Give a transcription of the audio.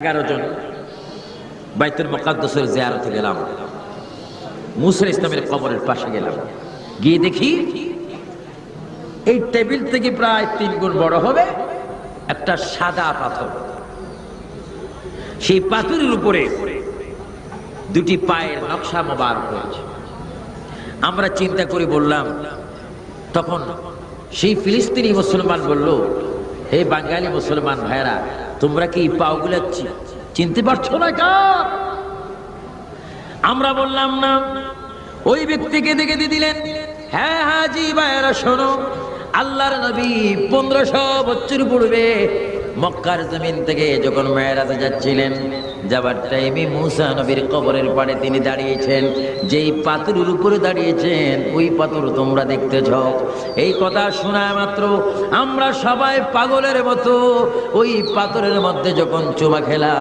11 জন বাইতুল মুকাদ্দাসের জিয়ারতে গেলাম। মুসা ইসলামের কবরের পাশে গেলাম, গিয়ে দেখি এই টেবিল থেকে প্রায় 3 গুণ বড় হবে একটা সাদা পাথর। সেই পাথরের উপরে দুটি পায়ের নকশা মোবারক হয়েছে। আমরা চিন্তা করে বললাম, তখন সেই ফিলিস্তিনি মুসলমান বলল, হে বাঙালি মুসলমান ভাইরা, তোমরা কি পাওগুলা চিনতে পারছো না কার? আমরা বললাম না। ওই ব্যক্তিকে দেখে দিলেন, হ্যাঁ হাজি ভাইরা শোনো, আল্লাহর নবী 1500 বছর পূর্বে মক্কার জমিন থেকে যখন মেরাজে যাচ্ছিলেন, যাবার টাইমে মুসা নবীর কবরের পাড়ে তিনি দাঁড়িয়েছেন। যেই পাথরের উপরে দাঁড়িয়েছেন ওই পাথর তোমরা দেখতেছ। এই কথা শোনা মাত্র আমরা সবাই পাগলের মতো ওই পাথরের মধ্যে যখন চুমা খেলা